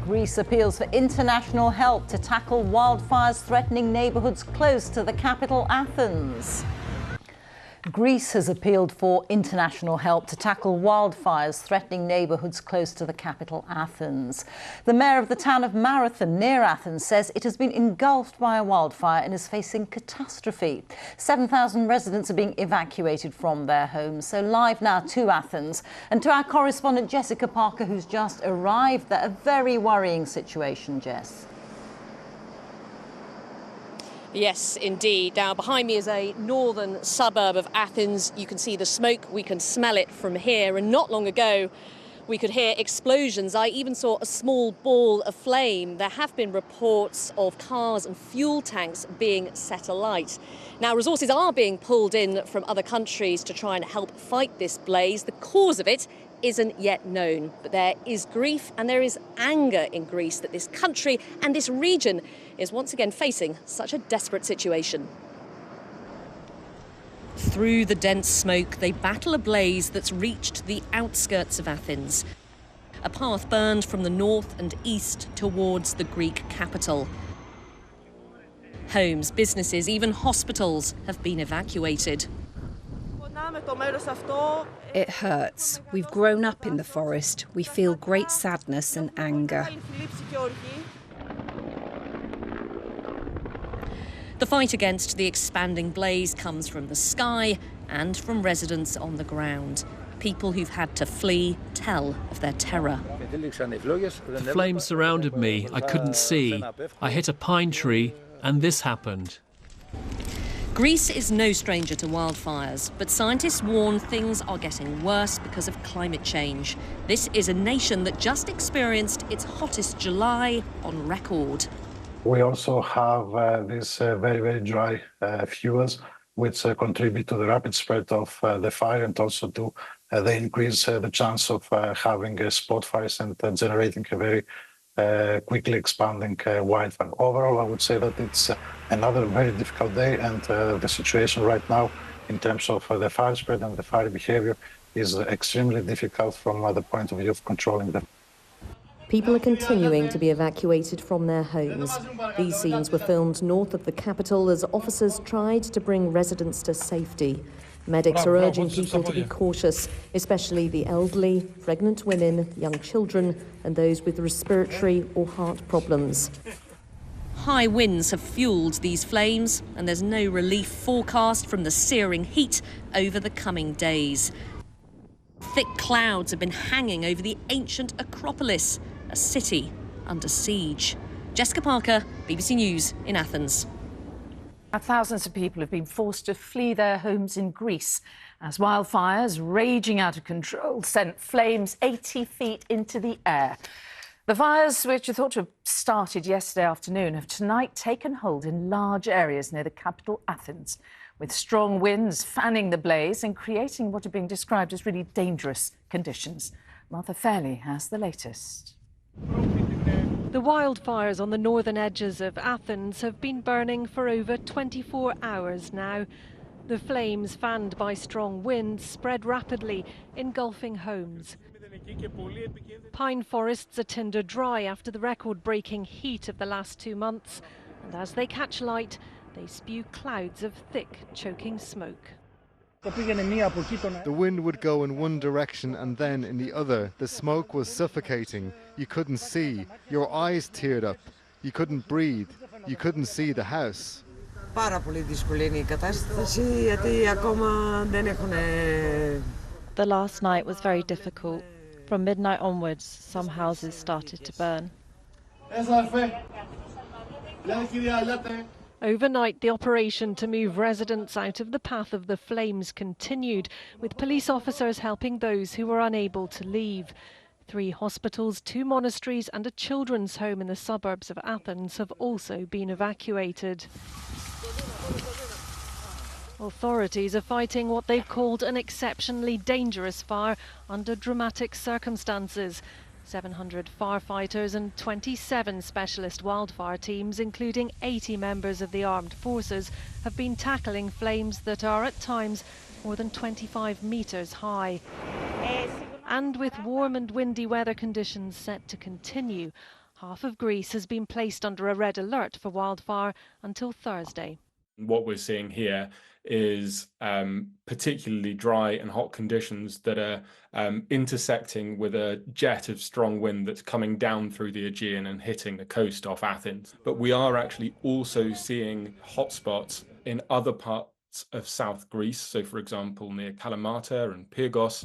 Greece appeals for international help to tackle wildfires threatening neighbourhoods close to the capital, Athens. Greece has appealed for international help to tackle wildfires threatening neighbourhoods close to the capital, Athens. The mayor of the town of Marathon, near Athens, says it has been engulfed by a wildfire and is facing catastrophe. 7,000 residents are being evacuated from their homes. So live now to Athens and to our correspondent Jessica Parker, who's just arrived there. A very worrying situation, Jess. Yes, indeed. Now, behind me is a northern suburb of Athens. You can see the smoke. We can smell it from here. And not long ago, we could hear explosions. I even saw a small ball of flame. There have been reports of cars and fuel tanks being set alight. Now, resources are being pulled in from other countries to try and help fight this blaze. The cause of it isn't yet known, but there is grief and there is anger in Greece that this country and this region is once again facing such a desperate situation. Through the dense smoke, they battle a blaze that's reached the outskirts of Athens. A path burned from the north and east towards the Greek capital. Homes, businesses, even hospitals have been evacuated. It hurts. We've grown up in the forest. We feel great sadness and anger. The fight against the expanding blaze comes from the sky and from residents on the ground. People who've had to flee tell of their terror. The flames surrounded me. I couldn't see. I hit a pine tree and this happened. Greece is no stranger to wildfires, but scientists warn things are getting worse because of climate change. This is a nation that just experienced its hottest July on record. We also have these very, very dry fuels, which contribute to the rapid spread of the fire and also to they increase the chance of having spot fires and generating a very quickly expanding wildfire. Overall, I would say that it's another very difficult day, and the situation right now in terms of the fire spread and the fire behavior is extremely difficult from the point of view of controlling them. People are continuing to be evacuated from their homes. These scenes were filmed north of the capital as officers tried to bring residents to safety. Medics are urging people to be cautious, especially the elderly, pregnant women, young children, and those with respiratory or heart problems. High winds have fueled these flames, and there's no relief forecast from the searing heat over the coming days. Thick clouds have been hanging over the ancient Acropolis, a city under siege. Jessica Parker, BBC News in Athens. Thousands of people have been forced to flee their homes in Greece as wildfires, raging out of control, sent flames 80 feet into the air. The fires, which are thought to have started yesterday afternoon, have tonight taken hold in large areas near the capital, Athens, with strong winds fanning the blaze and creating what are being described as really dangerous conditions. Martha Fairley has the latest. The wildfires on the northern edges of Athens have been burning for over 24 hours now. The flames, fanned by strong winds, spread rapidly, engulfing homes. Pine forests are tinder dry after the record-breaking heat of the last 2 months, and as they catch light, they spew clouds of thick, choking smoke. The wind would go in one direction and then in the other. The smoke was suffocating. You couldn't see. Your eyes teared up. You couldn't breathe. You couldn't see the house. The last night was very difficult. From midnight onwards, some houses started to burn. Overnight, the operation to move residents out of the path of the flames continued, with police officers helping those who were unable to leave. 3 hospitals, 2 monasteries and a children's home in the suburbs of Athens have also been evacuated. Authorities are fighting what they've called an exceptionally dangerous fire under dramatic circumstances. 700 firefighters and 27 specialist wildfire teams, including 80 members of the armed forces, have been tackling flames that are at times more than 25 metres high. And with warm and windy weather conditions set to continue, Half of Greece has been placed under a red alert for wildfire until Thursday. What we're seeing here is particularly dry and hot conditions that are intersecting with a jet of strong wind that's coming down through the Aegean and hitting the coast off Athens. But we are actually also seeing hotspots in other parts of South Greece, so for example near Kalamata and Pyrgos.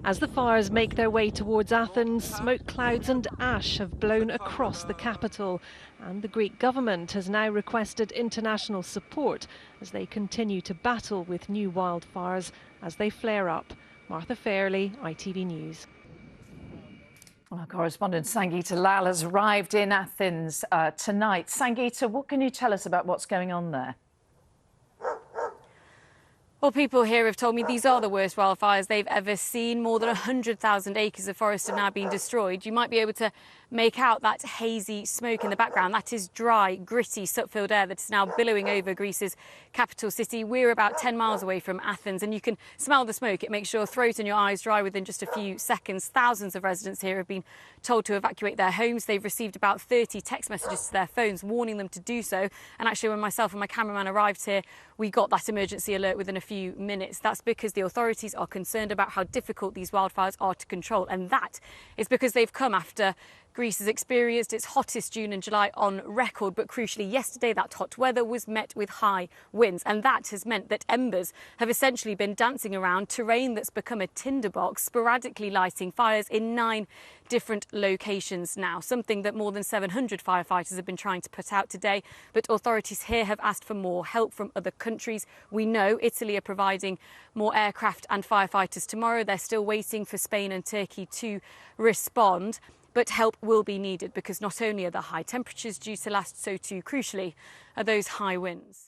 As the fires make their way towards Athens, smoke clouds and ash have blown across the capital, and the Greek government has now requested international support as they continue to battle with new wildfires as they flare up. Martha Fairley, ITV News. Our correspondent Sangeeta Lal has arrived in Athens tonight. Sangeeta, what can you tell us about what's going on there? Well, people here have told me these are the worst wildfires they've ever seen. More than 100,000 acres of forest have now been destroyed. You might be able to make out that hazy smoke in the background. That is dry, gritty, soot-filled air that is now billowing over Greece's capital city. We're about 10 miles away from Athens, and you can smell the smoke. It makes your throat and your eyes dry within just a few seconds. Thousands of residents here have been told to evacuate their homes. They've received about 30 text messages to their phones warning them to do so. And actually, when myself and my cameraman arrived here, we got that emergency alert within a few minutes. That's because the authorities are concerned about how difficult these wildfires are to control. And that is because they've come after Greece has experienced its hottest June and July on record, but crucially yesterday that hot weather was met with high winds, and that has meant that embers have essentially been dancing around terrain that's become a tinderbox, sporadically lighting fires in 9 different locations now, something that more than 700 firefighters have been trying to put out today. But authorities here have asked for more help from other countries. We know Italy are providing more aircraft and firefighters tomorrow. They're still waiting for Spain and Turkey to respond. But help will be needed because not only are the high temperatures due to last, so too crucially are those high winds.